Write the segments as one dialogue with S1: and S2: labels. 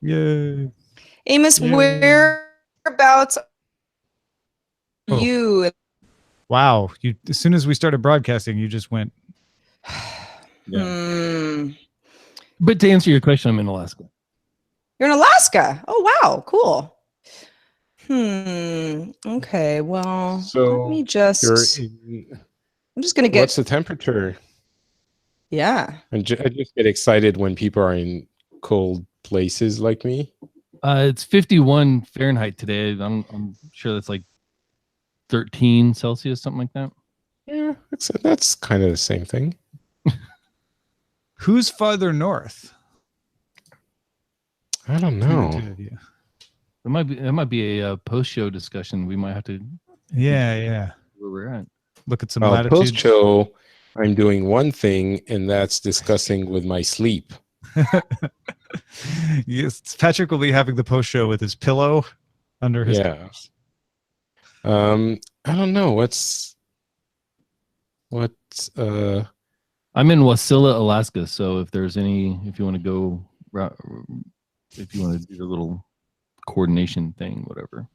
S1: Yay.
S2: Amos, whereabouts are you?
S1: Wow. As soon as we started broadcasting, you just went.
S3: Yeah. But to answer your question, I'm in Alaska.
S2: You're in Alaska. Oh, wow. Cool. Okay. Well,
S4: So
S2: let me just. I'm just going to get.
S4: What's the temperature?
S2: Yeah.
S4: I just get excited when people are in cold places like me.
S3: It's 51 Fahrenheit today. I'm sure that's like 13 Celsius, something like that.
S4: Yeah, that's kind of the same thing.
S1: Who's farther north?
S4: I don't know.
S3: That might be a post-show discussion. We might have to.
S1: Yeah.
S3: Where we're at.
S1: Look at some latitudes.
S4: Post-show, I'm doing one thing, and that's discussing with my sleep.
S1: Yes, Patrick will be having the post show with his pillow under his.
S4: Yeah. I don't know
S3: I'm in Wasilla, Alaska. So if you want to go, if you want to do the little coordination thing, whatever.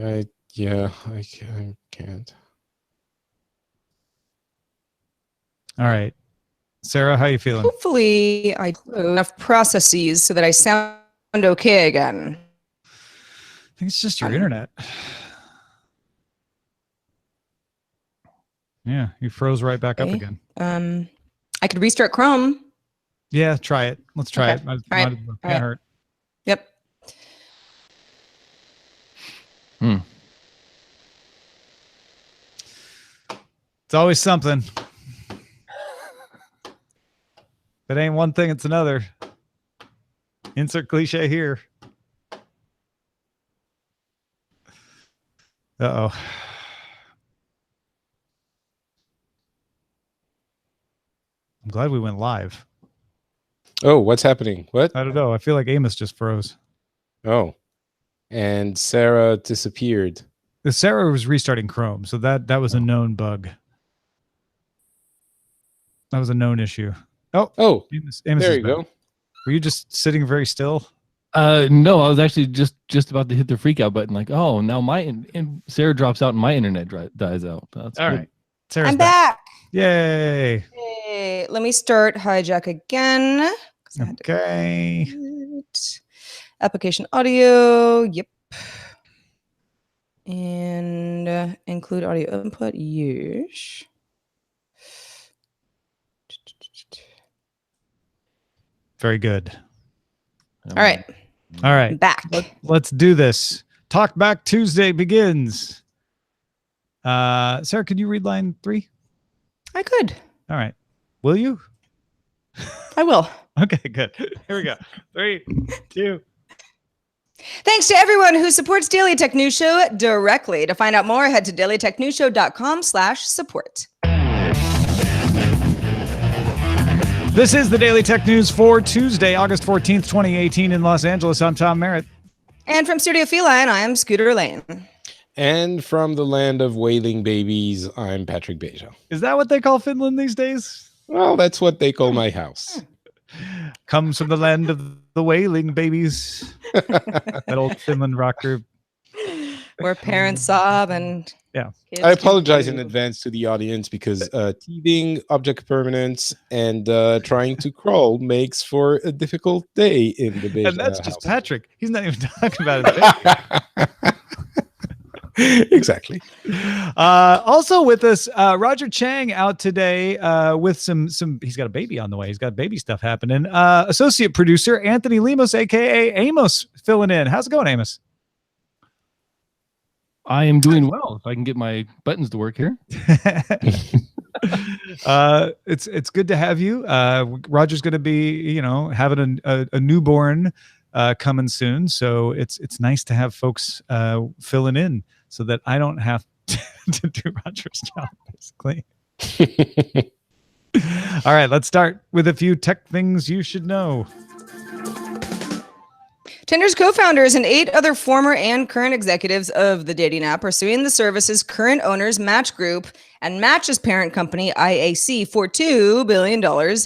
S4: I can't.
S1: All right. Sarah, how you feeling?
S2: Hopefully I do enough processes so that I sound okay again.
S1: I think it's just your internet. Yeah, you froze right back up again.
S2: I could restart Chrome.
S1: Yeah, try it. Let's try it. Can't hurt.
S2: Yep.
S1: It's always something. If it ain't one thing, it's another. Insert cliche here. Uh-oh. I'm glad we went live.
S4: Oh, what's happening? What?
S1: I don't know. I feel like Amos just froze.
S4: Oh. And Sarah disappeared.
S1: Sarah was restarting Chrome, so that was a known bug. That was a known issue. Oh, Amos
S4: there you go.
S1: Were you just sitting very still?
S3: No, I was actually just about to hit the freak out button. Like, oh, now Sarah drops out and my internet dies out. That's
S1: all
S3: good.
S1: right. Sarah's
S2: I'm back.
S1: Yay.
S2: Hey, let me start hijack again.
S1: Okay.
S2: Application audio. Yep. And include audio input. Yes.
S1: Very good.
S2: All right.
S1: I'm
S2: back.
S1: Let's do this. Talkback Tuesday begins. Sarah, could you read line 3?
S2: I could.
S1: All right. Will you?
S2: I will.
S1: Okay, good. Here we go. 3, 2.
S2: Thanks to everyone who supports Daily Tech News Show directly. To find out more, head to dailytechnewsshow.com/support.
S1: This is the Daily Tech News for Tuesday, August 14th, 2018 in Los Angeles. I'm Tom Merritt.
S2: And from Studio Feline, I am Scooter Lane.
S4: And from the land of wailing babies, I'm Patrick Beja.
S1: Is that what they call Finland these days?
S4: Well, that's what they call my house.
S1: Comes from the land of the wailing babies. That old Finland rock group.
S2: Where parents sob and
S4: I apologize in advance to the audience because teething, object permanence, and trying to crawl makes for a difficult day in the Beja
S1: And that's just
S4: house.
S1: Patrick. He's not even talking about it.
S4: Exactly.
S1: Also with us, Roger Chang out today with some. He's got a baby on the way. He's got baby stuff happening. Associate producer Anthony Lemos, aka Amos, filling in. How's it going, Amos?
S3: I am doing well. If I can get my buttons to work here.
S1: It's good to have you. Roger's going to be, having a newborn coming soon, so it's nice to have folks filling in so that I don't have to do Roger's job, basically. All right, let's start with a few tech things you should know.
S2: Tinder's co-founders and 8 other former and current executives of the dating app are suing the service's current owners, Match Group, and Match's parent company, IAC, for $2 billion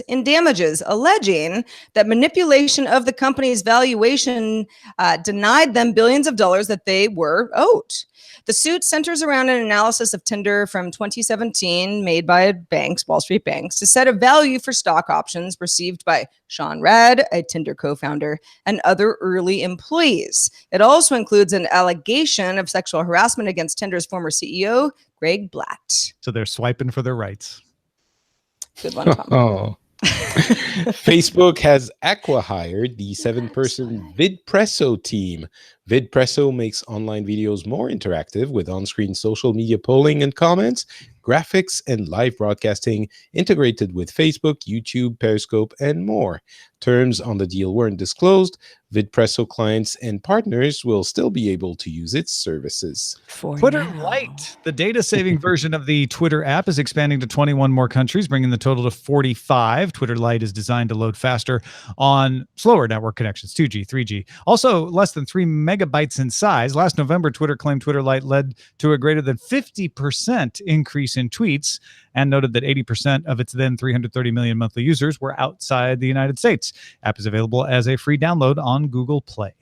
S2: in damages, alleging that manipulation of the company's valuation denied them billions of dollars that they were owed. The suit centers around an analysis of Tinder from 2017 made by banks, Wall Street banks, to set a value for stock options received by Sean Rad, a Tinder co-founder, and other early employees. It also includes an allegation of sexual harassment against Tinder's former CEO, Greg Blatt.
S1: So they're swiping for their rights.
S2: Good one, Tom.
S4: Oh. Facebook has acqui-hired the 7-person VidPresso team. VidPresso makes online videos more interactive with on-screen social media polling and comments, graphics, and live broadcasting integrated with Facebook, YouTube, Periscope, and more. Terms on the deal weren't disclosed. VidPresso clients and partners will still be able to use its services.
S1: Twitter Lite, the data-saving version of the Twitter app, is expanding to 21 more countries, bringing the total to 45. Twitter Lite is designed to load faster on slower network connections, 2G, 3G. Also, less than 3 megabytes in size. Last November, Twitter claimed Twitter Lite led to a greater than 50% increase in tweets and noted that 80% of its then 330 million monthly users were outside the United States. App is available as a free download on Google Play.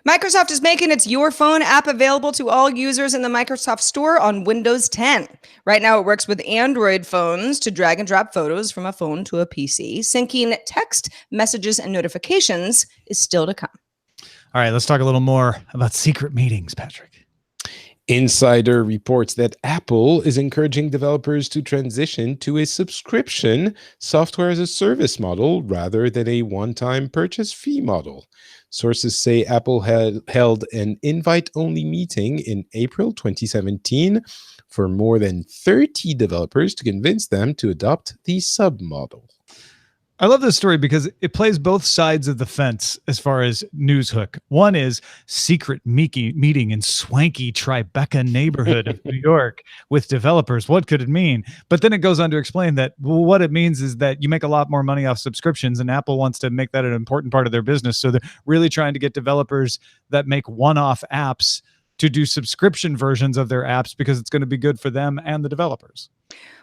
S2: Microsoft is making its Your Phone app available to all users in the Microsoft Store on Windows 10. Right now, it works with Android phones to drag and drop photos from a phone to a PC. Syncing text, messages, and notifications is still to come.
S1: All right, let's talk a little more about secret meetings, Patrick.
S4: Insider reports that Apple is encouraging developers to transition to a subscription software as a service model rather than a one-time purchase fee model. Sources say Apple had held an invite-only meeting in April 2017 for more than 30 developers to convince them to adopt the sub-model.
S1: I love this story because it plays both sides of the fence as far as news hook. One is secret meeting in swanky Tribeca neighborhood of New York with developers. What could it mean? But then it goes on to explain that what it means is that you make a lot more money off subscriptions, and Apple wants to make that an important part of their business. So they're really trying to get developers that make one-off apps to do subscription versions of their apps because it's going to be good for them and the developers.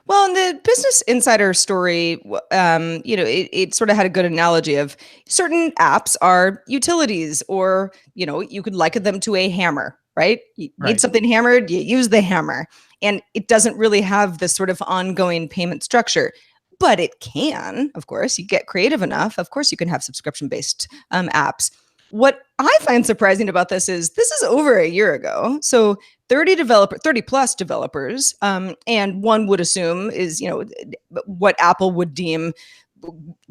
S2: Well, in the Business Insider story, it sort of had a good analogy of certain apps are utilities, or, you could liken them to a hammer, right? You need something hammered, you use the hammer. And it doesn't really have this sort of ongoing payment structure. But it can, of course, you get creative enough. Of course, you can have subscription-based apps. What I find surprising about this is over a year ago. So 30 plus developers, and one would assume is, what Apple would deem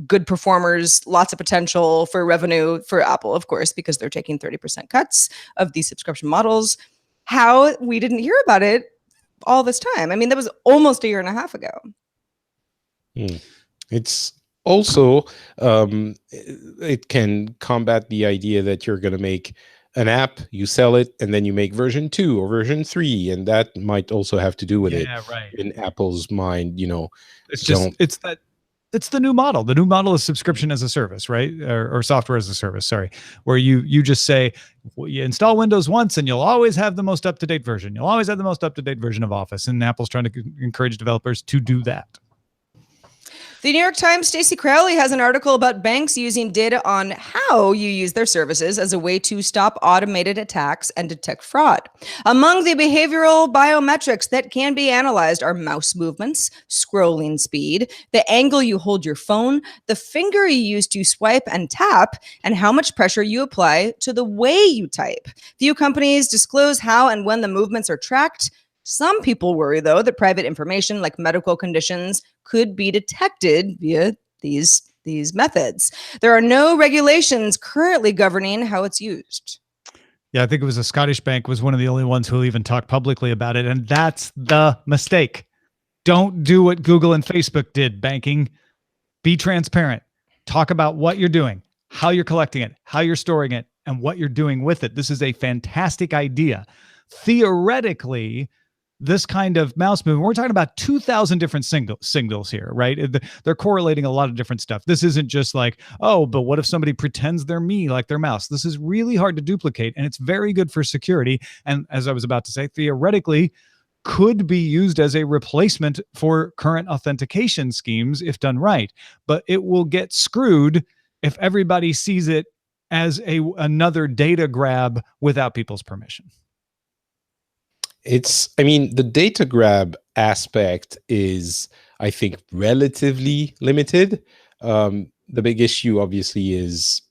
S2: good performers, lots of potential for revenue for Apple, of course, because they're taking 30% cuts of these subscription models. How we didn't hear about it all this time. I mean, that was almost a year and a half ago.
S4: It's also, it can combat the idea that you're going to make an app, you sell it, and then you make version 2 or version 3, and that might also have to do with it.
S1: Right.
S4: In Apple's mind,
S1: it's the new model. The new model is subscription as a service, right? Or software as a service, sorry, where you just say, you install Windows once and you'll always have the most up-to-date version. You'll always have the most up-to-date version of Office, and Apple's trying to encourage developers to do that.
S2: The New York Times' Stacey Crowley has an article about banks using data on how you use their services as a way to stop automated attacks and detect fraud. Among the behavioral biometrics that can be analyzed are mouse movements, scrolling speed, the angle you hold your phone, the finger you use to swipe and tap, and how much pressure you apply to the way you type. Few companies disclose how and when the movements are tracked. Some people worry, though, that private information like medical conditions could be detected via these methods. There are no regulations currently governing how it's used.
S1: Yeah, I think it was a Scottish bank was one of the only ones who even talked publicly about it. And that's the mistake. Don't do what Google and Facebook did, banking. Be transparent. Talk about what you're doing, how you're collecting it, how you're storing it, and what you're doing with it. This is a fantastic idea. Theoretically, this kind of mouse movement, we're talking about 2,000 different signals here, right? They're correlating a lot of different stuff. This isn't just like, oh, but what if somebody pretends they're me, like their mouse? This is really hard to duplicate, and it's very good for security. And as I was about to say, theoretically, could be used as a replacement for current authentication schemes if done right, but it will get screwed if everybody sees it as another data grab without people's permission.
S4: I mean, the data grab aspect is, I think, relatively limited. The big issue, obviously, is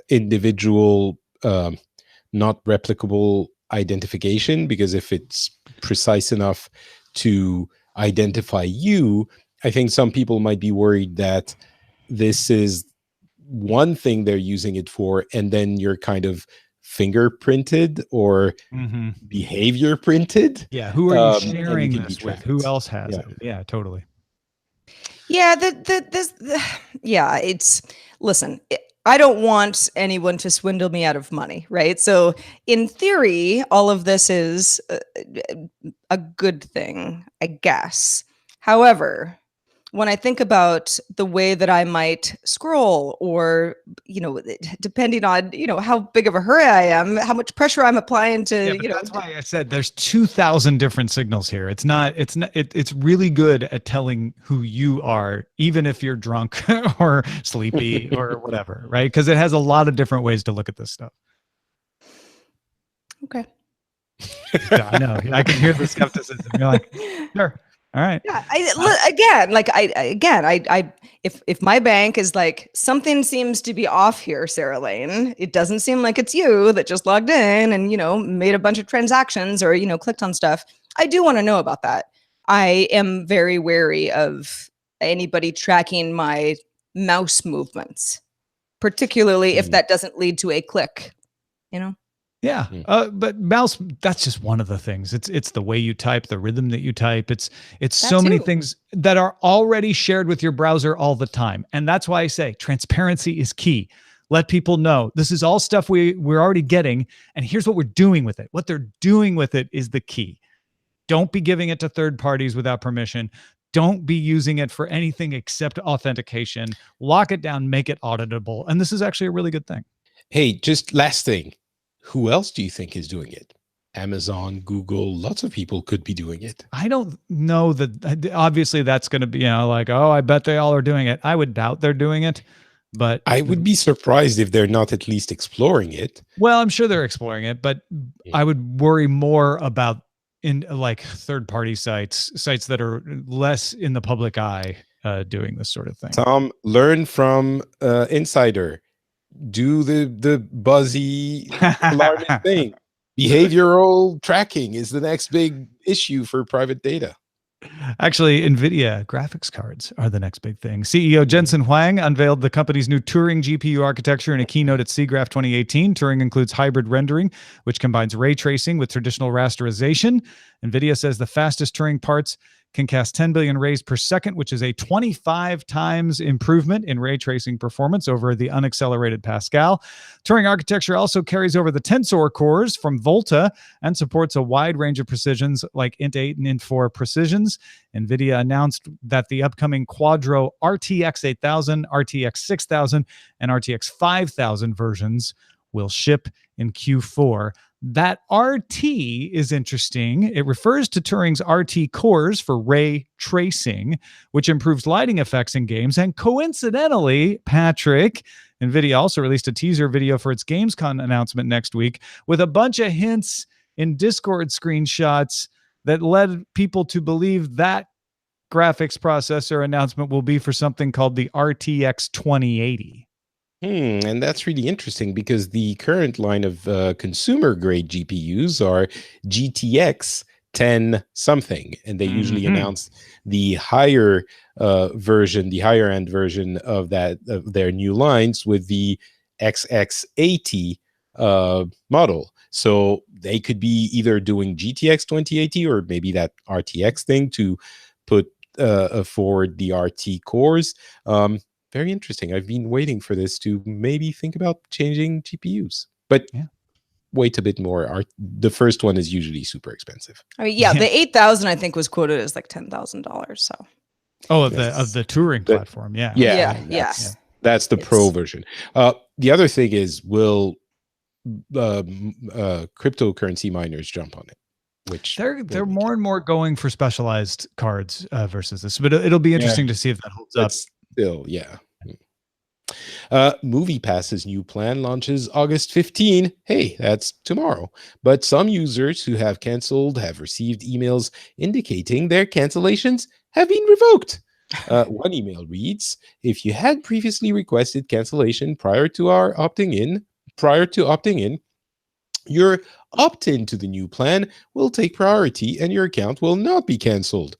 S4: individual, not replicable identification, because if it's precise enough to identify you, I think some people might be worried that this is one thing they're using it for, and then you're kind of fingerprinted or behavior printed.
S1: Yeah, who are you
S4: and
S1: sharing
S4: you can be
S1: this with?
S4: tracked.
S1: Who else has
S4: Yeah.
S1: it? Yeah, totally.
S2: Yeah, listen, I don't want anyone to swindle me out of money, right? So in theory, all of this is a good thing, I guess. However, when I think about the way that I might scroll, or, depending on, how big of a hurry I am, how much pressure I'm applying to,
S1: That's why I said there's 2,000 different signals here. It's really good at telling who you are, even if you're drunk or sleepy or whatever, right? Because it has a lot of different ways to look at this stuff.
S2: Okay.
S1: Yeah, I know. I can hear the skepticism. You're like, sure. All right.
S2: Yeah. If my bank is like, something seems to be off here, Sarah Lane, it doesn't seem like it's you that just logged in and, made a bunch of transactions or, clicked on stuff. I do want to know about that. I am very wary of anybody tracking my mouse movements, particularly if that doesn't lead to a click,
S1: Yeah, but mouse, that's just one of the things. It's the way you type, the rhythm that you type. It's so many things that are already shared with your browser all the time. And that's why I say transparency is key. Let people know this is all stuff we're already getting, and here's what we're doing with it. What they're doing with it is the key. Don't be giving it to third parties without permission. Don't be using it for anything except authentication. Lock it down, make it auditable. And this is actually a really good thing.
S4: Hey, just last thing. Who else do you think is doing it? Amazon, Google, lots of people could be doing it.
S1: I don't know that. Obviously, that's going to be, like, oh, I bet they all are doing it. I would doubt they're doing it, but
S4: I would be surprised if they're not at least exploring it.
S1: Well, I'm sure they're exploring it, but I would worry more about third-party sites that are less in the public eye doing this sort of thing.
S4: Tom, learn from Insider. Do the buzzy alarming thing. Behavioral tracking is the next big issue for private data.
S1: Actually, Nvidia graphics cards are the next big thing. CEO Jensen Huang unveiled the company's new Turing GPU architecture in a keynote at SIGGRAPH 2018. Turing includes hybrid rendering, which combines ray tracing with traditional rasterization. Nvidia says the fastest Turing parts can cast 10 billion rays per second, which is a 25 times improvement in ray tracing performance over the unaccelerated Pascal. Turing architecture also carries over the Tensor cores from Volta and supports a wide range of precisions like int8 and int4 precisions. NVIDIA announced that the upcoming Quadro RTX 8000, RTX 6000, and RTX 5000 versions will ship in Q4. That RT is interesting. It refers to Turing's RT cores for ray tracing, which improves lighting effects in games. And coincidentally, Patrick, NVIDIA also released a teaser video for its Gamescom announcement next week with a bunch of hints in Discord screenshots that led people to believe that graphics processor announcement will be for something called the RTX 2080.
S4: And that's really interesting because the current line of consumer grade GPUs are GTX 10 something, and they usually announce the higher version, the higher end version of their new lines with the XX80 model. So they could be either doing GTX 2080 or maybe that RTX thing to put forward the RT cores. Very interesting. I've been waiting for this to maybe think about changing GPUs, but wait a bit more. The first one is usually super expensive.
S2: I mean, the 8000 I think was quoted as like $10,000. So,
S1: of the Turing platform,
S4: that's the pro version. The other thing is, will cryptocurrency miners jump on it? which
S1: they're more and more going for specialized cards versus this, but it'll be interesting to see if that holds up.
S4: Still, yeah. MoviePass's new plan launches August 15. Hey, that's tomorrow. But some users who have canceled have received emails indicating their cancellations have been revoked. One email reads, if you had previously requested cancellation prior to opting in, your opt-in to the new plan will take priority and your account will not be canceled.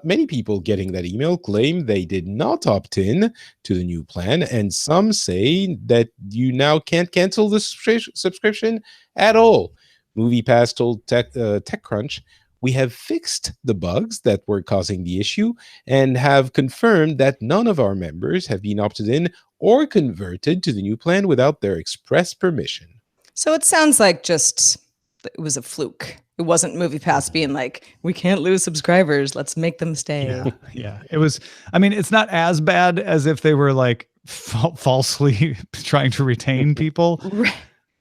S4: Many people getting that email claim they did not opt in to the new plan, and some say that you now can't cancel the subscription at all. MoviePass told TechCrunch, we have fixed the bugs that were causing the issue and have confirmed that none of our members have been opted in or converted to the new plan without their express permission.
S2: So it sounds like just it was a fluke. It wasn't MoviePass being like, we can't lose subscribers. Let's make them stay.
S1: Yeah. It was, I mean, it's not as bad as if they were like falsely trying to retain people,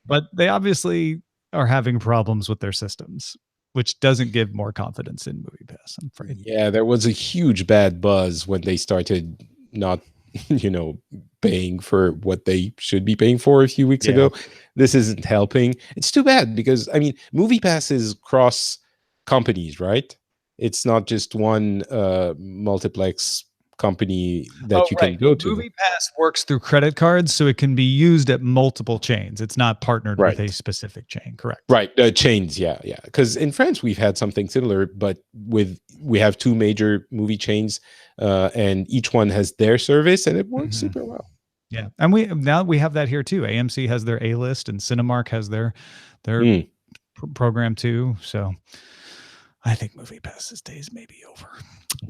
S1: but they obviously are having problems with their systems, which doesn't give more confidence in MoviePass, I'm afraid.
S4: Yeah, there was a huge bad buzz when they started not, paying for what they should be paying for a few weeks ago. This isn't helping. It's too bad because, I mean, MoviePass is cross companies, right? It's not just one multiplex company that you can go to.
S1: MoviePass works through credit cards, so it can be used at multiple chains. It's not partnered with a specific chain, correct?
S4: Right, chains, yeah. Because in France, we've had something similar, but we have two major movie chains, and each one has their service, and it works super well.
S1: Yeah, and we have that here too. AMC has their A-list, and Cinemark has their program too. So I think MoviePass's days may be over.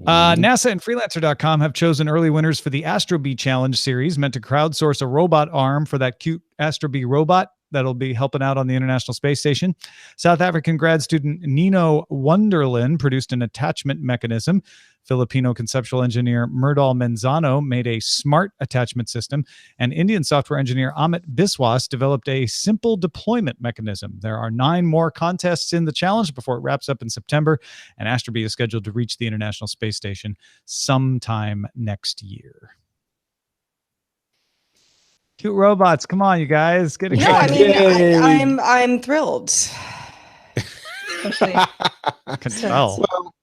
S1: NASA and Freelancer.com have chosen early winners for the Astrobee Challenge series, meant to crowdsource a robot arm for that cute Astrobee robot that'll be helping out on the International Space Station. South African grad student Nino Wonderlin produced an attachment mechanism. Filipino conceptual engineer Murdal Menzano made a smart attachment system, and Indian software engineer Amit Biswas developed a simple deployment mechanism. There are 9 more contests in the challenge before it wraps up in September, and Astrobee is scheduled to reach the International Space Station sometime next year. Cute robots, come on, you guys, get excited.
S2: No, I mean, I'm thrilled.
S1: I can tell.
S4: Well,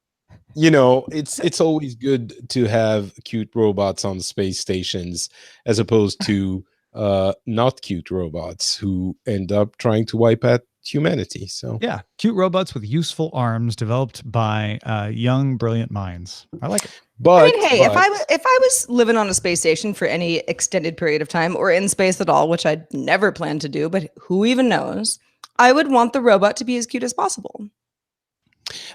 S4: it's always good to have cute robots on space stations as opposed to not cute robots who end up trying to wipe out humanity. So
S1: yeah, cute robots with useful arms developed by young, brilliant minds. I like it.
S2: But I mean, hey, if I was living on a space station for any extended period of time or in space at all, which I'd never planned to do, but who even knows, I would want the robot to be as cute as possible.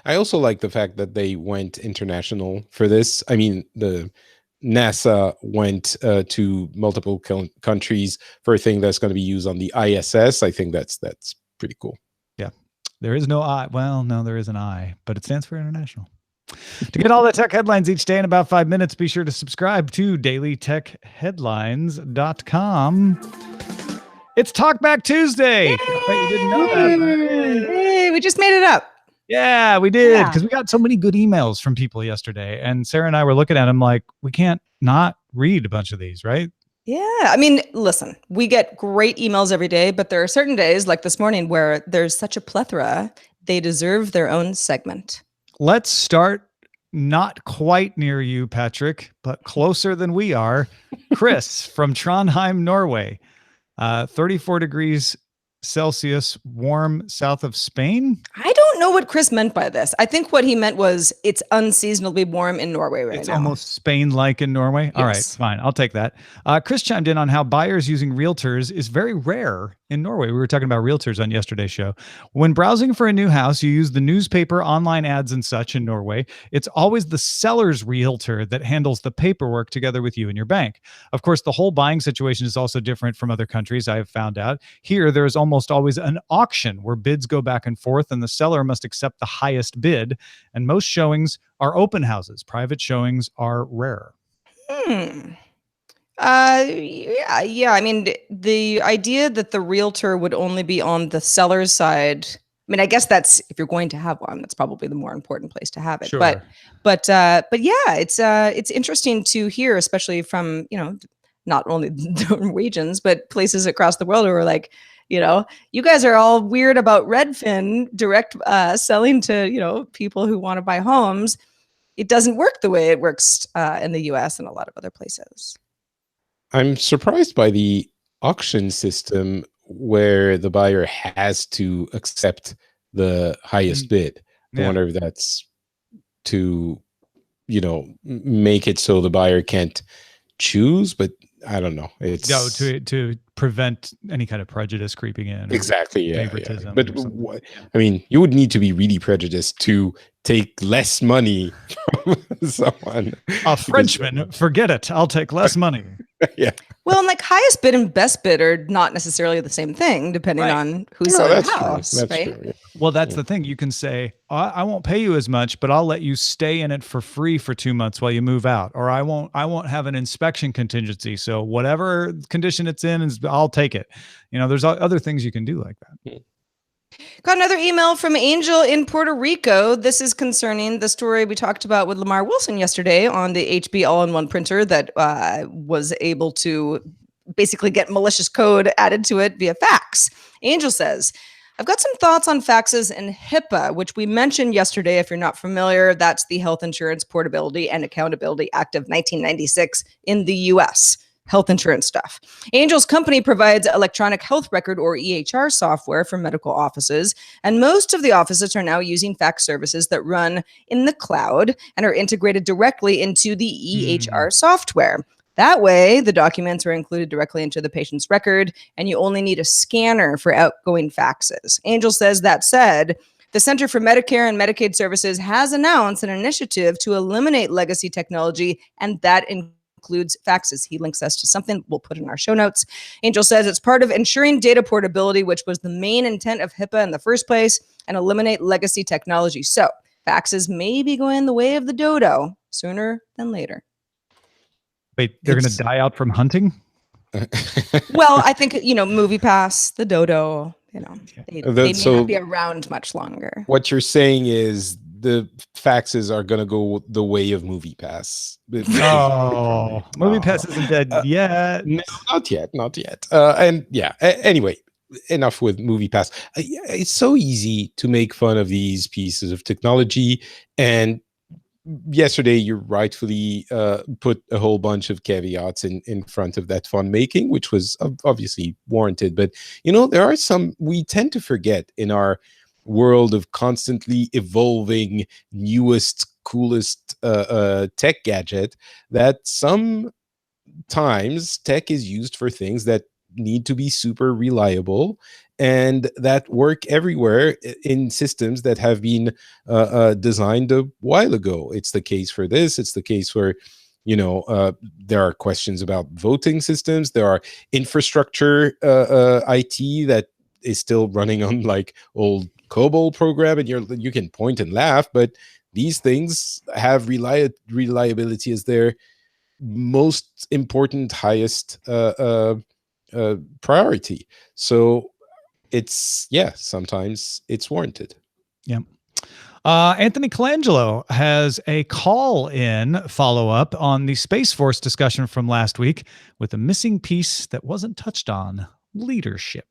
S4: I also like the fact that they went international for this. I mean, the NASA went to multiple countries for a thing that's going to be used on the ISS. I think that's pretty cool.
S1: Yeah. There is no I. Well, no, there is an I, but it stands for international. To get all the tech headlines each day in about 5 minutes, be sure to subscribe to dailytechheadlines.com. It's Talkback Tuesday.
S2: Yay!
S1: I bet you didn't know that.
S2: Hey, we just made it up.
S1: Yeah, we did, because we got so many good emails from people yesterday, and Sarah and I were looking at them like, we can't not read a bunch of these, right?
S2: Yeah, I mean, listen, we get great emails every day, but there are certain days, like this morning, where there's such a plethora, they deserve their own segment.
S1: Let's start not quite near you, Patrick, but closer than we are. Chris from Trondheim, Norway. 34 degrees Celsius, warm south of Spain.
S2: I don't know what Chris meant by this. I think what he meant was it's unseasonably warm in Norway right now.
S1: It's almost Spain-like in Norway. Yes. All right, fine. I'll take that. Chris chimed in on how buyers using realtors is very rare in Norway. We were talking about realtors on yesterday's show. When browsing for a new house, you use the newspaper, online ads, and such in Norway. It's always the seller's realtor that handles the paperwork together with you and your bank. Of course, the whole buying situation is also different from other countries, I have found out. Here, there is almost always an auction where bids go back and forth, and the seller must accept the highest bid. And most showings are open houses. Private showings are rare.
S2: Yeah. I mean, the idea that the realtor would only be on the seller's side mean, I guess that's, if you're going to have one, that's probably the more important place to have it.
S1: Sure.
S2: But yeah, it's interesting to hear, especially from, not only the Norwegians, but places across the world who are like, you guys are all weird about Redfin direct selling to, people who want to buy homes. It doesn't work the way it works in the US and a lot of other places.
S4: I'm surprised by the auction system where the buyer has to accept the highest bid. I wonder if that's to, make it so the buyer can't choose, but I don't know. It's
S1: to prevent any kind of prejudice creeping in.
S4: Exactly. Yeah.
S1: Favoritism.
S4: But I mean, you would need to be really prejudiced to take less money from someone.
S1: A Frenchman, forget it. I'll take less money.
S4: Yeah.
S2: Well, and like highest bid and best bid are not necessarily the same thing, depending on who's selling the house.
S4: That's
S2: right?
S4: true, yeah.
S1: Well, that's the thing. You can say, I won't pay you as much, but I'll let you stay in it for free for 2 months while you move out. Or I won't have an inspection contingency. So whatever condition it's in, I'll take it. There's other things you can do like that.
S2: Got another email from Angel in Puerto Rico. This is concerning the story we talked about with Lamar Wilson yesterday on the HB all-in-one printer that was able to basically get malicious code added to it via fax. Angel says, I've got some thoughts on faxes and HIPAA, which we mentioned yesterday. If you're not familiar, that's the Health Insurance Portability and Accountability Act of 1996 in the US. Health insurance stuff. Angel's company provides electronic health record or EHR software for medical offices, and most of the offices are now using fax services that run in the cloud and are integrated directly into the EHR software. That way, the documents are included directly into the patient's record, and you only need a scanner for outgoing faxes. Angel says, that said, the Center for Medicare and Medicaid Services has announced an initiative to eliminate legacy technology, and that includes faxes. He links us to something we'll put in our show notes. Angel says it's part of ensuring data portability, which was the main intent of HIPAA in the first place, and eliminate legacy technology. So faxes may be going the way of the dodo sooner than later.
S1: Wait, they're going to die out from hunting?
S2: Well, I think, MoviePass, the dodo, they may not be around much longer.
S4: What you're saying is the faxes are going to go the way of MoviePass.
S1: Oh, MoviePass isn't dead yet.
S4: No, not yet. And yeah, anyway, enough with MoviePass. It's so easy to make fun of these pieces of technology. And yesterday, you rightfully put a whole bunch of caveats in front of that fun making, which was obviously warranted. But, there are some we tend to forget in our world of constantly evolving, newest, coolest tech gadget, that sometimes tech is used for things that need to be super reliable and that work everywhere in systems that have been designed a while ago. It's the case for this. It's the case for, there are questions about voting systems. There are infrastructure IT that is still running on like old COBOL program, and you can point and laugh, but these things have reliability as their most important, highest priority. So sometimes it's warranted.
S1: Yeah. Anthony Colangelo has a call-in follow-up on the Space Force discussion from last week with a missing piece that wasn't touched on: leadership.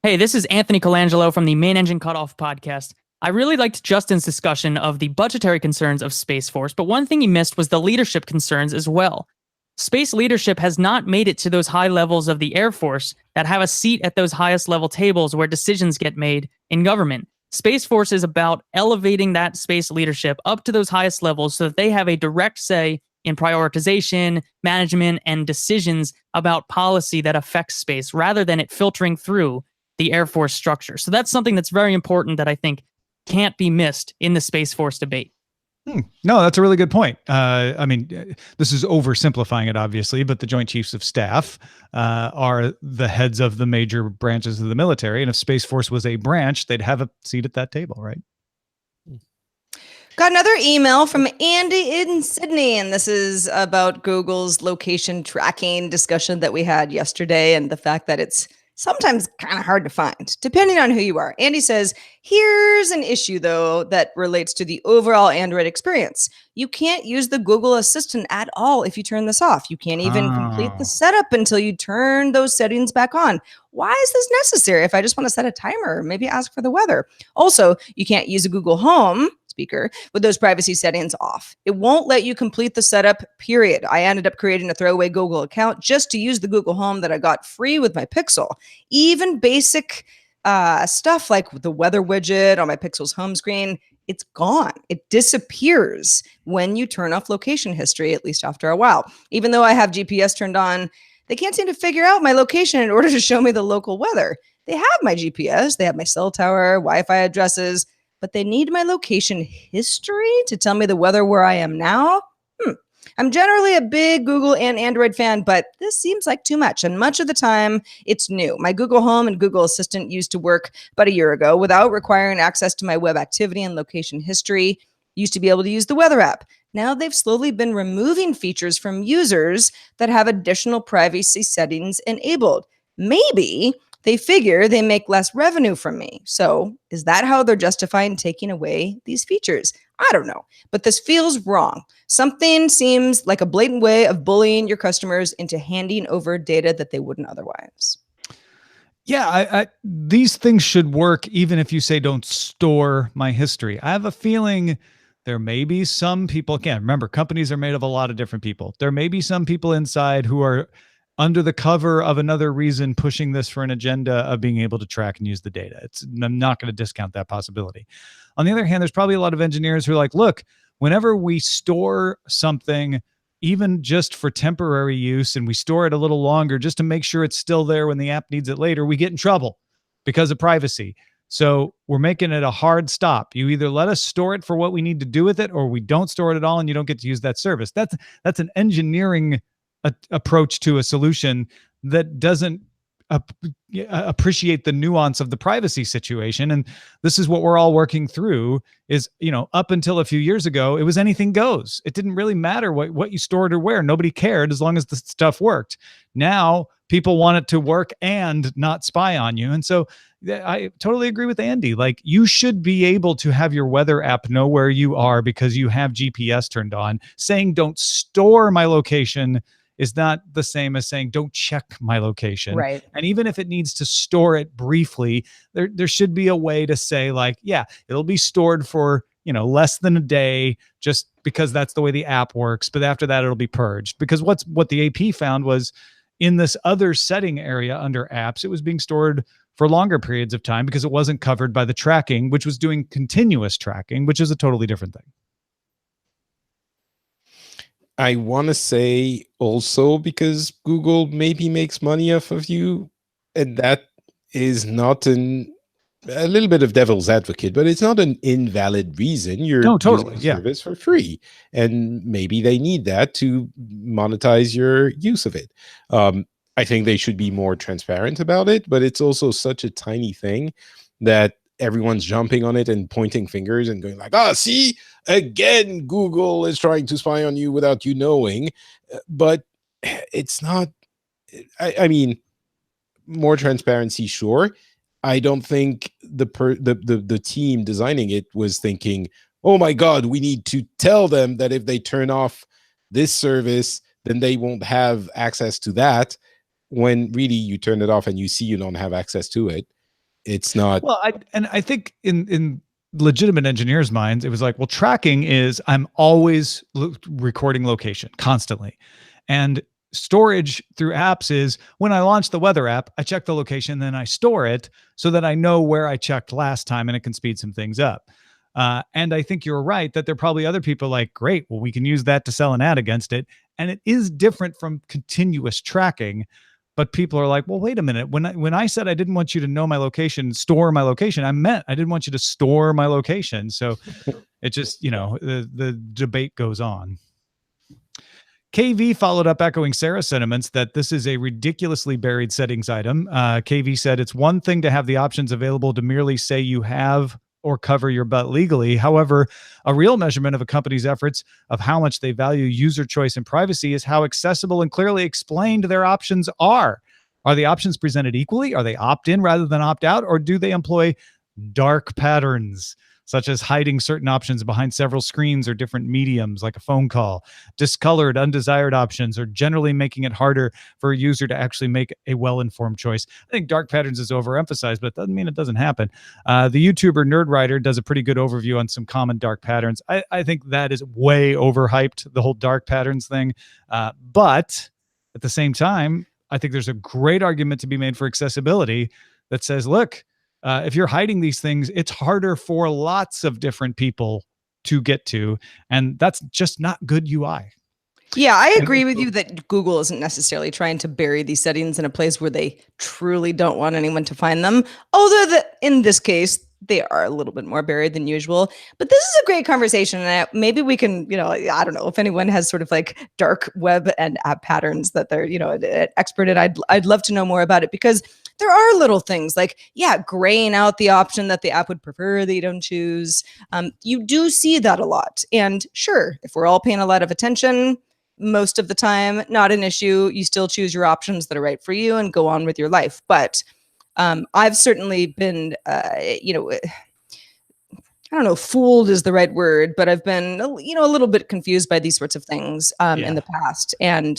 S5: Hey, this is Anthony Colangelo from the Main Engine Cutoff podcast. I really liked Justin's discussion of the budgetary concerns of Space Force, but one thing he missed was the leadership concerns as well. Space leadership has not made it to those high levels of the Air Force that have a seat at those highest level tables where decisions get made in government. Space Force is about elevating that space leadership up to those highest levels so that they have a direct say in prioritization, management, and decisions about policy that affects space, rather than it filtering through the Air Force structure. So that's something that's very important that I think can't be missed in the Space Force debate.
S1: No, that's a really good point. I mean, this is oversimplifying it, obviously, but the Joint Chiefs of Staff are the heads of the major branches of the military. And if Space Force was a branch, they'd have a seat at that table, right?
S2: Got another email from Andy in Sydney, and this is about Google's location tracking discussion that we had yesterday, and the fact that it's sometimes kind of hard to find, depending on who you are. Andy says, here's an issue, though, that relates to the overall Android experience. You can't use the Google Assistant at all if you turn this off. You can't even complete the setup until you turn those settings back on. Why is this necessary if I just want to set a timer or maybe ask for the weather? Also, you can't use a Google Home speaker with those privacy settings off. It won't let you complete the setup, period. I ended up creating a throwaway Google account just to use the Google Home that I got free with my Pixel. Even basic stuff like the weather widget on my Pixel's home screen, it's gone. It disappears when you turn off location history, at least after a while. Even though I have GPS turned on, they can't seem to figure out my location in order to show me the local weather. They have my GPS, they have my cell tower, Wi-Fi addresses, but they need my location history to tell me the weather where I am now. I'm generally a big Google and Android fan, but this seems like too much. And much of the time, it's new. My Google Home and Google Assistant used to work about a year ago without requiring access to my web activity and location history. Used to be able to use the weather app. Now they've slowly been removing features from users that have additional privacy settings enabled. Maybe they figure they make less revenue from me. So is that how they're justifying taking away these features? I don't know, but this feels wrong. Something seems like a blatant way of bullying your customers into handing over data that they wouldn't otherwise.
S1: Yeah, these things should work even if you say don't store my history. I have a feeling there may be some people, again, remember, companies are made of a lot of different people. There may be some people inside who are under the cover of another reason pushing this for an agenda of being able to track and use the data. I'm not going to discount that possibility. On the other hand, there's probably a lot of engineers who are like, look, whenever we store something, even just for temporary use, and we store it a little longer just to make sure it's still there when the app needs it later, we get in trouble because of privacy. So we're making it a hard stop. You either let us store it for what we need to do with it, or we don't store it at all and you don't get to use that service. That's an engineering approach to a solution that doesn't appreciate the nuance of the privacy situation. And this is what we're all working through is, up until a few years ago, it was anything goes. It didn't really matter what you stored or where. Nobody cared as long as the stuff worked. Now people want it to work and not spy on you. And so I totally agree with Andy. Like, you should be able to have your weather app know where you are because you have GPS turned on. Saying don't store my location is not the same as saying don't check my location.
S2: Right.
S1: And even if it needs to store it briefly, there should be a way to say, like, yeah, it'll be stored for, less than a day, just because that's the way the app works. But after that, it'll be purged. Because what the AP found was in this other setting area under apps, it was being stored for longer periods of time because it wasn't covered by the tracking, which was doing continuous tracking, which is a totally different thing.
S4: I want to say also, because Google maybe makes money off of you, and that is not a little bit of devil's advocate, but it's not an invalid reason. You're
S1: totally,
S4: using the service for free, and maybe they need that to monetize your use of it. I think they should be more transparent about it, but it's also such a tiny thing that everyone's jumping on it and pointing fingers and going like, see, again, Google is trying to spy on you without you knowing. But it's not, I mean, more transparency, sure. I don't think the team designing it was thinking, oh my God, we need to tell them that if they turn off this service, then they won't have access to that. When really you turn it off and you see you don't have access to it. It's not.
S1: Well, I think in legitimate engineers' minds, it was like, well, tracking is I'm always recording location constantly. And storage through apps is when I launch the weather app, I check the location, then I store it so that I know where I checked last time, and it can speed some things up. And I think you're right that there are probably other people like, great, well, we can use that to sell an ad against it. And it is different from continuous tracking. But people are like, well, wait a minute. When I said I didn't want you to know my location, store my location, I meant I didn't want you to store my location. So it just, the debate goes on. KV followed up echoing Sarah's sentiments that this is a ridiculously buried settings item. KV said it's one thing to have the options available to merely say you have or cover your butt legally. However, a real measurement of a company's efforts of how much they value user choice and privacy is how accessible and clearly explained their options are. Are the options presented equally? Are they opt-in rather than opt-out? Or do they employ dark patterns, such as hiding certain options behind several screens or different mediums, like a phone call, discolored, undesired options, or generally making it harder for a user to actually make a well-informed choice? I think dark patterns is overemphasized, but it doesn't mean it doesn't happen. The YouTuber Nerdwriter does a pretty good overview on some common dark patterns. I think that is way overhyped, the whole dark patterns thing. But at the same time, I think there's a great argument to be made for accessibility that says, look, if you're hiding these things, it's harder for lots of different people to get to, and that's just not good UI.
S2: Yeah, I agree with you that Google isn't necessarily trying to bury these settings in a place where they truly don't want anyone to find them. Although in this case, they are a little bit more buried than usual. But this is a great conversation. And maybe we can, I don't know if anyone has sort of like dark web and app patterns that they're, an expert in. I'd love to know more about it, because there are little things like, graying out the option that the app would prefer that you don't choose. You do see that a lot. And sure, if we're all paying a lot of attention, most of the time, not an issue. You still choose your options that are right for you and go on with your life. But I've certainly been, I don't know, fooled is the right word, but I've been, a little bit confused by these sorts of things in the past. And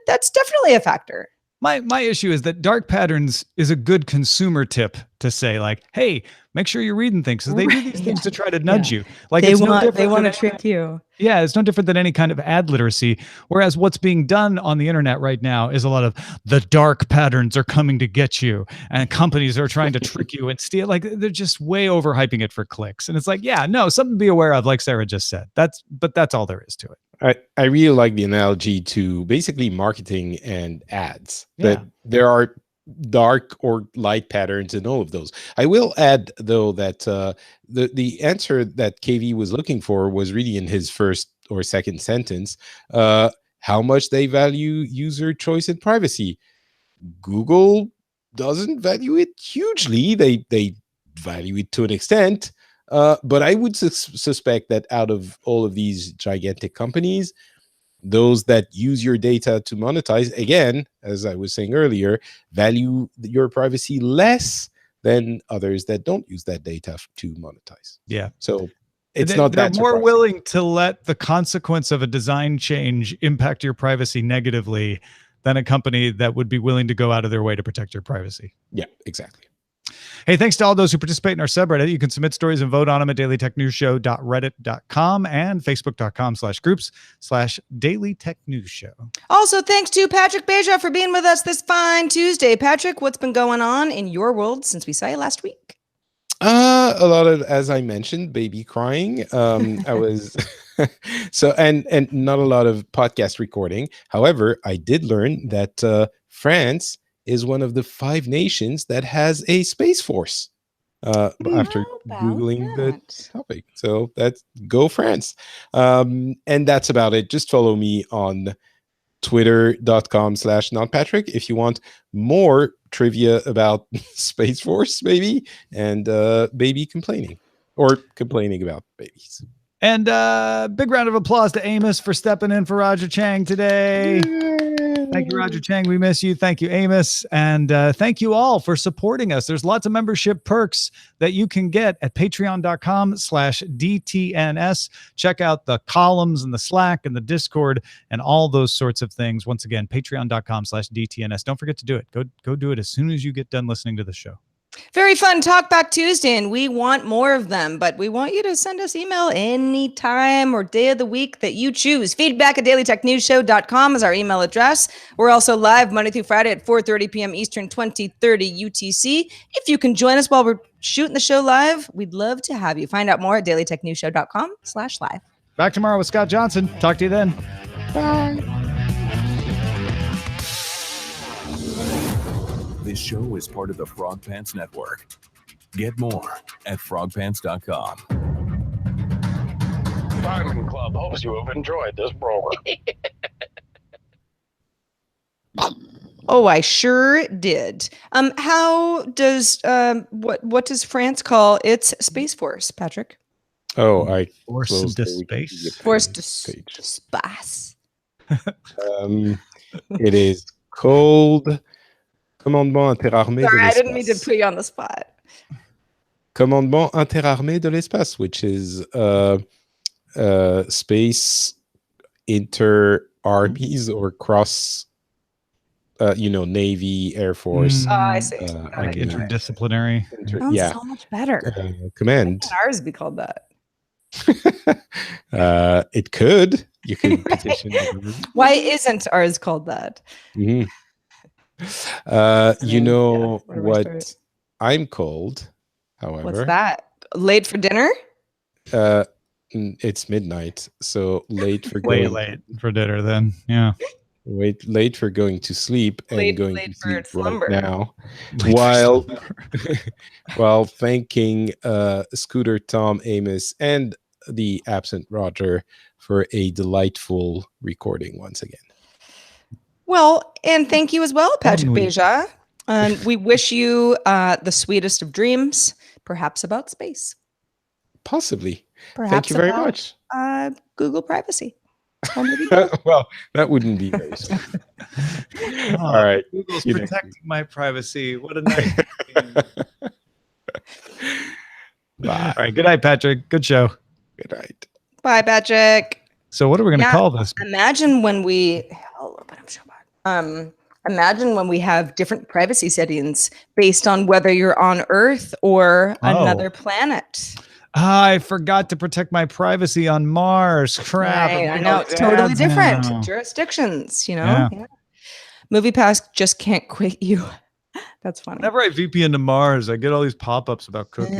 S2: that's definitely a factor.
S1: My issue is that dark patterns is a good consumer tip to say, like, hey, make sure you're reading things. So they do these things to try to nudge you. Like
S2: they want to trick you.
S1: Yeah, it's no different than any kind of ad literacy. Whereas what's being done on the internet right now is a lot of the dark patterns are coming to get you, and companies are trying to trick you and steal. Like, they're just way overhyping it for clicks. And it's like, something to be aware of, like Sarah just said. That's all there is to it.
S4: I really like the analogy to basically marketing and ads, that there are dark or light patterns in all of those. I will add, though, that the answer that KV was looking for was really in his first or second sentence, how much they value user choice and privacy. Google doesn't value it hugely. They value it to an extent. But I would suspect that out of all of these gigantic companies, those that use your data to monetize, again, as I was saying earlier, value your privacy less than others that don't use that data to monetize.
S1: Yeah.
S4: So it's not that
S1: they're more
S4: surprising.
S1: willing to let the consequence of a design change impact your privacy negatively than a company that would be willing to go out of their way to protect your privacy.
S4: Yeah, exactly.
S1: Hey, thanks to all those who participate in our subreddit. You can submit stories and vote on them at dailytechnewsshow.reddit.com and facebook.com/groups/dailytechnewsshow.
S2: Also, thanks to Patrick Beja for being with us this fine Tuesday. Patrick, what's been going on in your world since we saw you last week?
S4: A lot of, as I mentioned, baby crying. I was and not a lot of podcast recording. However, I did learn that France is one of the 5 nations that has a space force. After Googling the topic, so that's go France. And that's about it. Just follow me on twitter.com/notpatrick if you want more trivia about Space Force, maybe, and baby complaining or complaining about babies.
S1: And big round of applause to Amos for stepping in for Roger Chang today. Thank you, Roger Chang. We miss you. Thank you, Amos. And thank you all for supporting us. There's lots of membership perks that you can get at patreon.com/DTNS. Check out the columns and the Slack and the Discord and all those sorts of things. Once again, patreon.com/DTNS. Don't forget to do it. Go do it as soon as you get done listening to the show.
S2: Very fun Talkback Tuesday, and we want more of them, but we want you to send us email any time or day of the week that you choose. Feedback@dailytechnewsshow.com is our email address. We're also live Monday through Friday at 4:30 p.m. Eastern, 20:30 UTC. If you can join us while we're shooting the show live, we'd love to have you. Find out more at dailytechnewsshow.com/live.
S1: Back tomorrow with Scott Johnson. Talk to you then.
S2: Bye.
S6: This show is part of the Frog Pants Network. Get more at frogpants.com.
S7: Diamond Club hopes you have enjoyed this program.
S2: Oh, I sure did. How does what does France call its space force, Patrick?
S4: Oh, I
S1: Force
S4: closed
S1: to
S4: the
S1: space.
S4: Wikipedia
S2: Force to
S4: page.
S2: space.
S4: It is called Commandement interarmé de
S2: Sorry, I didn't mean to
S4: l'espace.
S2: put you on the spot.
S4: Commandement interarmé de l'espace, which is space inter armies or cross, Navy, Air Force.
S2: Oh, I see.
S4: I
S1: Like
S4: mean,
S1: interdisciplinary.
S2: Sounds
S4: yeah,
S2: so much better.
S4: command.
S2: Why can't ours be called that?
S4: It could. You could petition.
S2: Why isn't ours called that?
S4: Mhm.
S2: mean, yeah, where do I
S4: what
S2: start?
S4: I'm called, however.
S2: What's that? Late for dinner?
S4: It's midnight, so late for
S1: Way
S4: going.
S1: late for dinner then. Yeah.
S4: Late for going to sleep and
S2: Late-
S4: going
S2: late
S4: to
S2: for
S4: sleep
S2: slumber.
S4: right now,
S1: Late for
S4: while
S1: slumber.
S4: while thanking Scooter, Tom, Amos, and the absent Roger for a delightful recording once again.
S2: Well, and thank you as well, Patrick
S1: Ennui.
S2: Beja. And we wish you the sweetest of dreams, perhaps about space,
S4: Possibly.
S2: perhaps
S4: Thank you very
S2: about,
S4: much.
S2: Google privacy. Or maybe both.
S4: Well, that wouldn't be very sweet.
S1: Oh,
S4: All right.
S1: Google's
S4: You know.
S1: protecting my privacy. What a nice.
S4: Bye.
S1: All right. Good night, Patrick. Good show.
S4: Good night.
S2: Bye, Patrick.
S1: So, what are we going to
S2: Yeah.
S1: call this?
S2: Imagine when we imagine when we have different privacy settings based on whether you're on Earth or another planet.
S1: I forgot to protect my privacy on Mars. Crap.
S2: Right,
S1: I'm
S2: I
S1: in
S2: know
S1: my
S2: it's totally
S1: dad's
S2: different
S1: house.
S2: jurisdictions,
S1: Yeah.
S2: Yeah. MoviePass just can't quit you. That's funny.
S1: Whenever I VPN to Mars, I get all these pop-ups about cookies.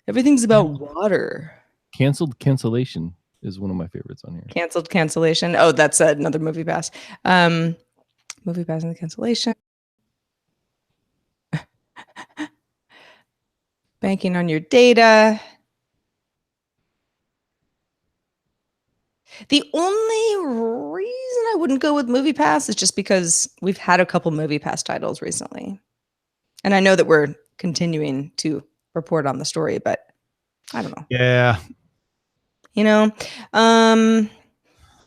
S2: Everything's about water.
S3: Canceled cancellation is one of my favorites on here.
S2: Canceled cancellation. Oh, that's another MoviePass. MoviePass and the cancellation. Banking on your data. The only reason I wouldn't go with MoviePass is just because we've had a couple MoviePass titles recently. And I know that we're continuing to report on the story, but I don't know.
S1: Yeah.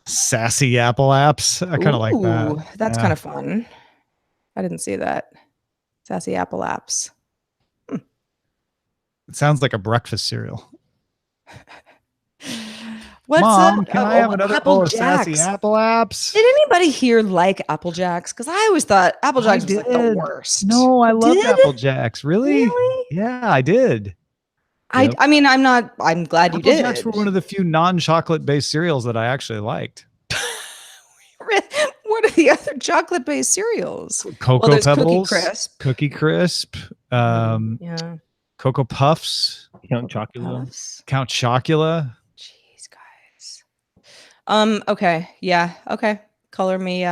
S1: Sassy Apple apps. I kind of like that.
S2: Ooh, That's
S1: Yeah.
S2: kind of fun. I didn't see that. Sassy Apple apps.
S1: It sounds like a breakfast cereal.
S2: What's
S1: Mom,
S2: up?
S1: can I have another bowl of Sassy
S2: Jacks.
S1: Apple apps?
S2: Did anybody here like Apple Jacks? Because I always thought Apple
S1: I
S2: Jacks was like the
S1: did.
S2: worst.
S1: No, I love
S2: Did?
S1: Apple Jacks. Really?
S2: Really?
S1: Yeah, I did.
S3: Yep.
S2: I mean, I'm glad you
S1: Apple
S2: did.
S1: Jacks were one of the few non-chocolate based cereals that I actually liked.
S2: What are the other chocolate-based cereals?
S1: Cocoa
S2: there's Cookie
S1: Pebbles,
S2: Crisp.
S1: Cookie Crisp,
S2: Yeah.
S1: Cocoa Puffs,
S3: Count Chocula.
S2: Puffs.
S1: Count Chocula.
S2: Jeez, guys. Okay. Yeah. Okay. Color me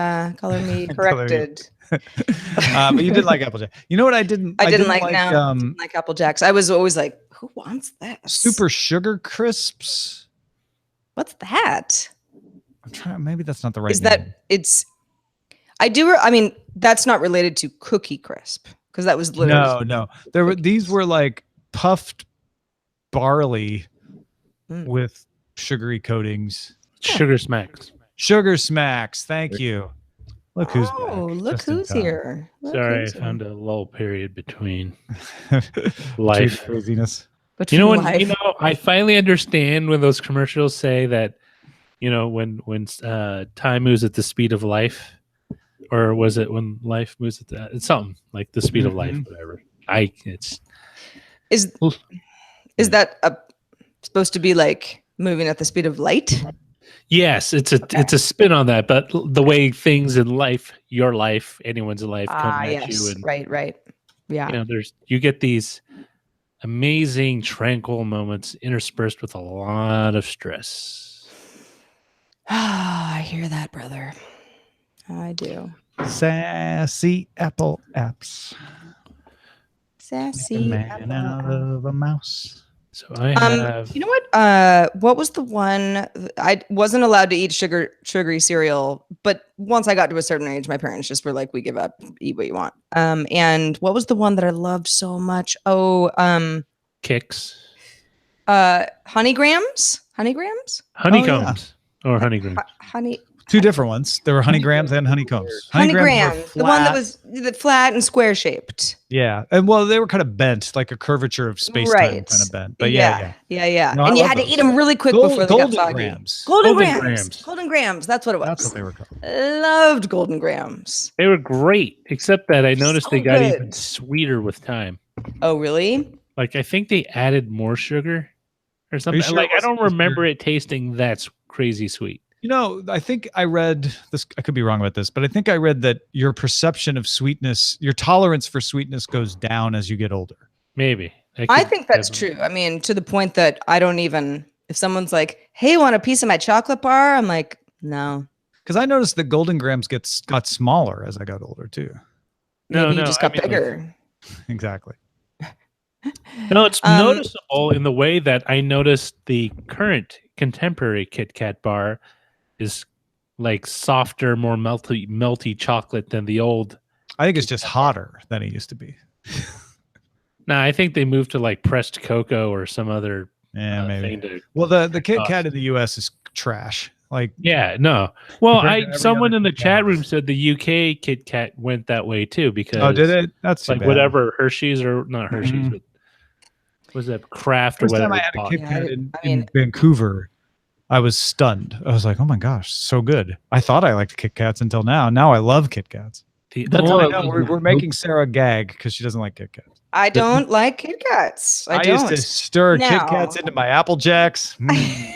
S2: corrected.
S1: But you did like Apple Jacks. You know what I didn't?
S2: I didn't like Apple Jacks. I was always like, who wants this?
S1: Super Sugar Crisps.
S2: What's that?
S1: I'm trying. Maybe that's not the right.
S2: Is
S1: name.
S2: that it's? I mean, that's not related to Cookie Crisp because that was literally
S1: No. There were these were like puffed barley
S2: Mm.
S1: with sugary coatings.
S8: Sugar Smacks.
S1: Sugar Smacks. Thank you. Look who's back.
S2: look
S1: just in
S2: who's
S1: time.
S2: here. Look
S8: Sorry, I
S2: who's here.
S8: found a lull period between
S1: Between
S8: life.
S1: craziness.
S2: Between
S8: You know when
S2: life.
S8: I finally understand when those commercials say that, when time moves at the speed of life, or was it when life moves at it's something like the speed of life, whatever.
S2: Is that supposed to be like moving at the speed of light?
S8: Yes, it's a spin on that, but the way things in life, your life, anyone's life, come at you, and
S2: right. Yeah.
S8: you get these amazing tranquil moments interspersed with a lot of stress.
S2: I hear that, brother. I do.
S1: Sassy Apple apps.
S2: Sassy.
S1: Man out of a mouse.
S8: So I have
S2: You know what? What was the one? I wasn't allowed to eat sugary cereal, but once I got to a certain age, my parents just were like, "We give up. Eat what you want." And what was the one that I loved so much?
S8: Kicks,
S2: Honeygrams. Honeygrams.
S8: honeycombs, or honeygrams.
S2: Honey.
S1: Two different ones. There were honeygrams and honeycombs.
S2: Honeygram,
S1: were
S2: the one that
S1: flat.
S2: was the flat and square shaped.
S1: Yeah, and well, they were kind of bent, like a curvature of space time kind of bent. But yeah.
S2: Yeah.
S1: No, I
S2: And you
S1: love
S2: had to
S1: those.
S2: eat them really quick before they got
S1: Golden
S2: soggy.
S1: grams.
S2: Golden
S8: Golden
S2: grams.
S8: grams.
S2: Golden grams. That's what it was.
S1: That's what they were called.
S2: Loved golden grams.
S8: They were great, except that I noticed
S2: So
S8: they got
S2: good.
S8: even sweeter with time.
S2: Oh, really?
S8: Like I think they added more sugar or something.
S1: sure
S8: Like
S1: it
S8: I don't
S1: wasn't
S8: remember it tasting that crazy sweet.
S1: You know, I think I read this. I could be wrong about this, but I think I read that your perception of sweetness, your tolerance for sweetness, goes down as you get older.
S8: Maybe.
S2: I think that's true. I mean, to the point that I don't even, if someone's like, hey, want a piece of my chocolate bar? I'm like, no.
S1: Because I noticed that golden grams got smaller as I got older too.
S2: Maybe you just got bigger.
S1: Exactly.
S8: No, it's noticeable in the way that I noticed the current contemporary Kit Kat bar is like softer, more melty chocolate than the old.
S1: I think it's just hotter than it used to be.
S8: Nah, I think they moved to like pressed cocoa or some other
S1: Maybe.
S8: thing to.
S1: Well, the Kit Kat in the U.S. is trash. Like,
S8: Yeah, no. Well,
S1: compared to every
S8: someone
S1: other
S8: in the
S1: Kit Kat
S8: chat
S1: bar.
S8: room said the UK Kit Kat went that way too because
S1: oh, did it? That's too
S8: like
S1: bad.
S8: whatever Hershey's or not Hershey's,
S1: Mhm.
S8: but was that Kraft or
S1: First time
S8: whatever?
S1: I
S8: it's
S1: had a
S8: called.
S1: Kit
S2: Yeah,
S1: Kat
S2: I
S1: in
S2: mean-
S1: Vancouver, I was stunned. I was like, "Oh my gosh, so good!" I thought I liked Kit Kats until now. Now I love Kit Kats.
S8: That's
S1: Oh,
S8: how
S1: I
S8: I
S1: know.
S8: love
S1: We're making Sarah gag because she doesn't like Kit Kats.
S2: I don't like Kit Kats. I
S1: used
S2: don't.
S1: to stir Kit
S2: Now-
S1: Kats into my Apple Jacks. Mm.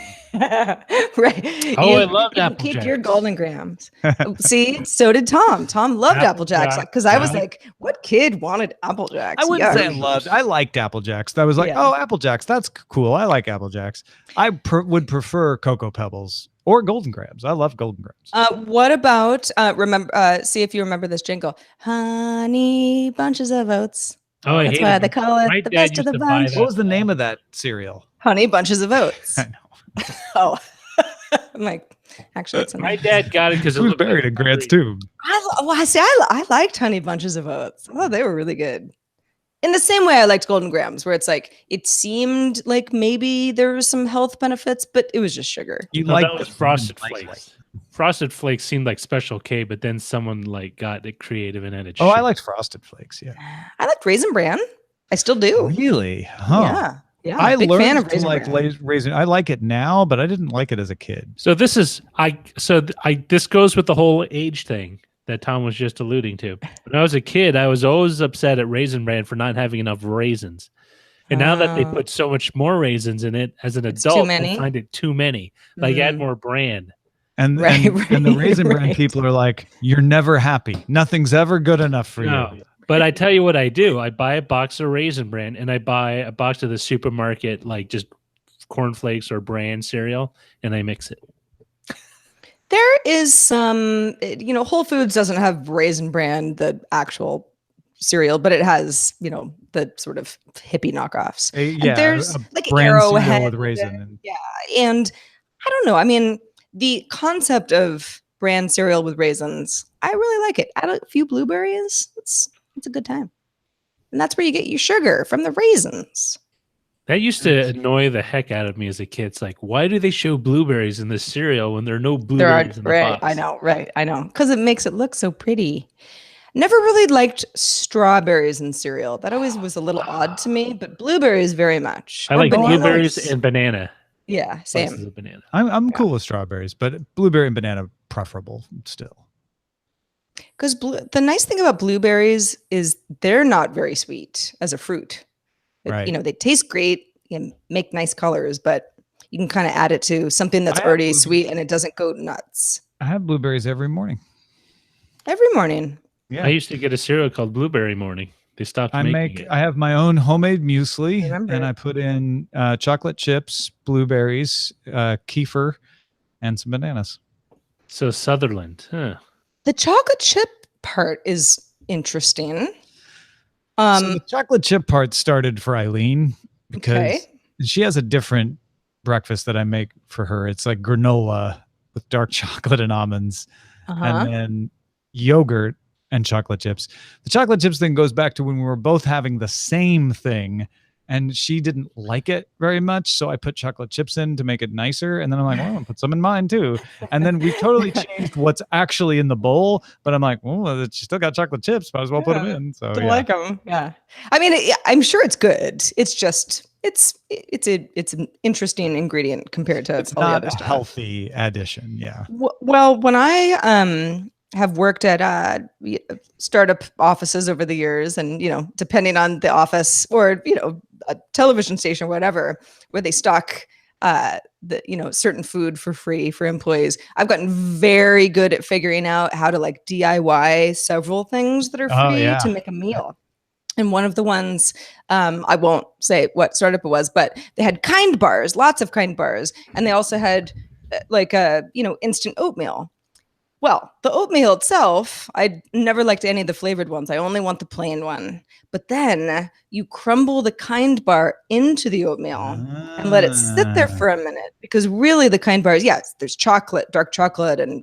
S2: Right.
S8: Oh, I loved
S2: you
S8: Apple
S2: keep your
S8: Jacks.
S2: golden grams. See, so did Tom. Tom loved
S8: Apple
S2: Apple Jacks
S8: Jack,
S2: because I was
S8: yeah.
S2: like, what kid wanted Apple Jacks?
S1: I wouldn't say I
S2: Yuck.
S1: loved. I liked Apple Jacks. I was like,
S2: Yeah.
S1: "Oh, Apple Jacks, that's cool. I like Apple Jacks." I would prefer Cocoa Pebbles or Golden Grams. I love Golden Grams.
S2: What about remember? See if you remember this jingle. Honey bunches of oats.
S8: Oh, I
S2: That's
S8: hate
S2: why
S8: it.
S2: they call it
S8: My
S2: the
S8: dad
S2: best of
S8: used
S2: the
S8: to buy
S2: bunch.
S8: that.
S1: What was the name of that cereal?
S2: Honey bunches of oats.
S1: I know.
S2: Oh, I'm like, actually, it's
S8: My dad got it because
S1: It was buried in Grant's tomb.
S2: I liked honey bunches of oats. Oh, they were really good. In the same way I liked golden grams, where it's like it seemed like maybe there was some health benefits, but it was just sugar.
S1: You
S8: No,
S1: like
S8: that was Frosted Flakes. Frosted Flakes seemed like Special K, but then someone like got it creative and added.
S1: Oh, I
S8: sugar.
S1: liked Frosted Flakes. Yeah.
S2: I liked Raisin Bran. I still do.
S1: Really? Huh.
S2: Yeah. Yeah.
S1: I
S2: big
S1: learned
S2: fan of
S1: to
S2: Raisin
S1: like
S2: Bran.
S1: raisin. I like it now, but I didn't like it as a kid.
S8: So this is this goes with the whole age thing that Tom was just alluding to. When I was a kid, I was always upset at Raisin Bran for not having enough raisins. And now that they
S2: Oh.
S8: put so much more raisins in it, as an
S2: It's too
S8: adult,
S2: many?
S8: I find it too many. Like add
S2: Mm.
S8: more bran.
S1: And
S2: Right,
S1: and the
S2: right,
S1: Raisin Bran
S2: right.
S1: people are like, "You're never happy. Nothing's ever good enough for
S8: No.
S1: you."
S8: But I tell you what I do. I buy a box of Raisin Bran and I buy a box of the supermarket, like just cornflakes or bran cereal, and I mix it.
S2: There is some, Whole Foods doesn't have Raisin Bran, the actual cereal, but it has, the sort of hippie knockoffs.
S1: Yeah,
S2: And there's
S1: a
S2: like
S1: bran cereal
S2: Arrowhead
S1: with raisin. And
S2: and I don't know. I mean, the concept of bran cereal with raisins, I really like it. Add a few blueberries. It's a good time. And that's where you get your sugar from the raisins.
S8: That used to annoy the heck out of me as a kid. It's like, why do they show blueberries in this cereal when there are no
S2: There are
S8: blueberries in the
S2: right.
S8: box?
S2: I know. Because it makes it look so pretty. Never really liked strawberries in cereal. That always was a little odd to me, but blueberries very much.
S8: I
S2: Or
S8: like
S2: bananas.
S8: blueberries and banana.
S2: Yeah,
S8: Slices
S2: same.
S8: of banana.
S1: I'm cool with strawberries, but blueberry and banana preferable still.
S2: Because the nice thing about blueberries is they're not very sweet as a fruit.
S1: Right.
S2: They taste great and make nice colors, but you can kind of add it to something that's
S1: I have
S2: already
S1: blueberries.
S2: sweet and it doesn't go nuts.
S1: I have blueberries every morning.
S2: Every morning.
S1: Yeah.
S8: I used to get a cereal called Blueberry Morning. They stopped making it.
S1: I have my own homemade muesli,
S2: remember
S1: and
S2: it.
S1: I put in chocolate chips, blueberries, kefir, and some bananas.
S8: So Sutherland. Huh.
S2: The chocolate chip part is interesting.
S1: So the chocolate chip part started for Eileen because
S2: Okay.
S1: she has a different breakfast that I make for her. It's like granola with dark chocolate and almonds,
S2: Uh-huh.
S1: and then yogurt and chocolate chips. The chocolate chips thing goes back to when we were both having the same thing, and she didn't like it very much. So I put chocolate chips in to make it nicer. And then I'm like, well, I'll put some in mine too. And then we totally changed what's actually in the bowl. But I'm like, well, she still got chocolate chips. Might as well put them in. So
S2: I like them. Yeah. I mean, I'm sure it's good. It's just, it's an interesting ingredient compared to
S1: it's
S2: all the
S1: not
S2: other
S1: a
S2: stuff.
S1: healthy addition. Yeah.
S2: Well, when I have worked at startup offices over the years, and depending on the office or a television station or whatever, where they stock certain food for free for employees, I've gotten very good at figuring out how to like DIY several things that are free to make a meal. And one of the ones, I won't say what startup it was, but they had kind bars, lots of kind bars, and they also had instant oatmeal. Well, the oatmeal itself, I never liked any of the flavored ones. I only want the plain one. But then you crumble the kind bar into the oatmeal and let it sit there for a minute, because really the kind bars, yes, there's chocolate, dark chocolate, and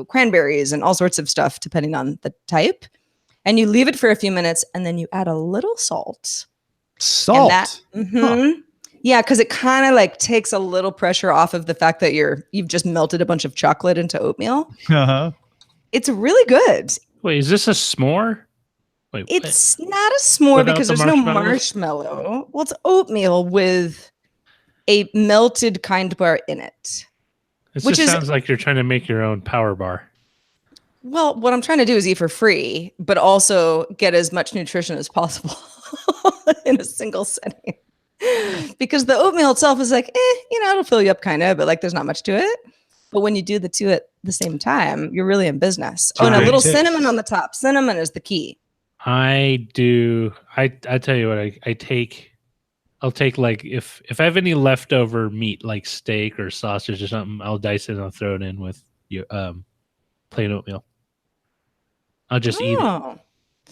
S2: cranberries and all sorts of stuff depending on the type. And you leave it for a few minutes, and then you add a little salt.
S1: Salt.
S2: Yeah, because it kind of like takes a little pressure off of the fact that you've just melted a bunch of chocolate into oatmeal. It's really good.
S8: Wait, is this a s'more? Wait,
S2: it's not a s'more because there's no marshmallow. Well, it's oatmeal with a melted kind bar in it.
S8: It just sounds like you're trying to make your own power bar.
S2: Well, what I'm trying to do is eat for free, but also get as much nutrition as possible in a single setting. Because the oatmeal itself is like, it'll fill you up kind of, but like there's not much to it. But when you do the two at the same time, you're really in business. Oh, and a little cinnamon on the top. Cinnamon is the key.
S8: I tell you what, I'll take like if I have any leftover meat like steak or sausage or something, I'll dice it and I'll throw it in with plain oatmeal. I'll just eat it.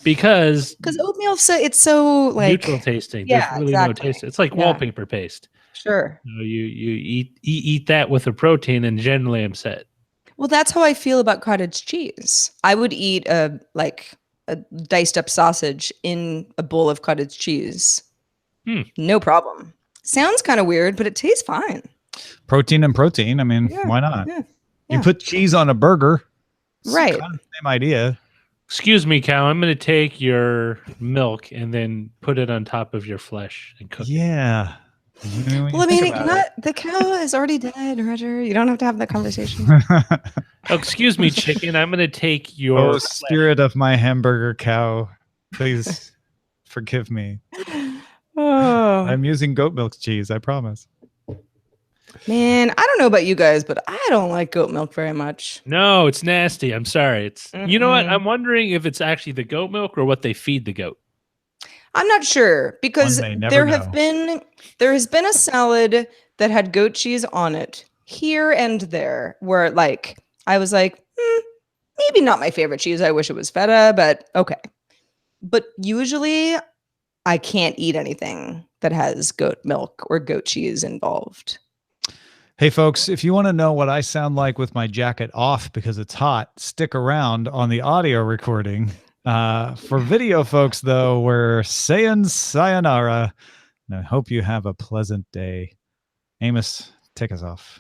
S8: Because
S2: oatmeal, it's so like
S8: neutral tasting. There's really no taste. It's like wallpaper paste.
S2: Sure.
S8: You eat that with a protein, and generally I'm set.
S2: Well, that's how I feel about cottage cheese. I would eat a diced up sausage in a bowl of cottage cheese. No problem. Sounds kind of weird, but it tastes fine.
S1: Protein and protein. I mean, why not?
S2: Yeah.
S1: You put cheese on a burger.
S2: Right.
S1: Kind of the same idea.
S8: Excuse me, cow. I'm going to take your milk and then put it on top of your flesh and cook it.
S1: Yeah.
S2: Well, I mean, the cow is already dead, Roger. You don't have to have that conversation.
S8: Oh, excuse me, chicken. I'm going to take your
S1: spirit of my hamburger cow. Please forgive me. I'm using goat milk cheese, I promise.
S2: Man, I don't know about you guys, but I don't like goat milk very much.
S8: No, it's nasty. I'm sorry. You know what? I'm wondering if it's actually the goat milk or what they feed the goat.
S2: I'm not sure, because there has been a salad that had goat cheese on it here and there, where like I was like, maybe not my favorite cheese. I wish it was feta, but okay. But usually I can't eat anything that has goat milk or goat cheese involved.
S1: Hey, folks, if you want to know what I sound like with my jacket off because it's hot, stick around on the audio recording. For video folks, though, we're saying sayonara. And I hope you have a pleasant day. Amos, take us off.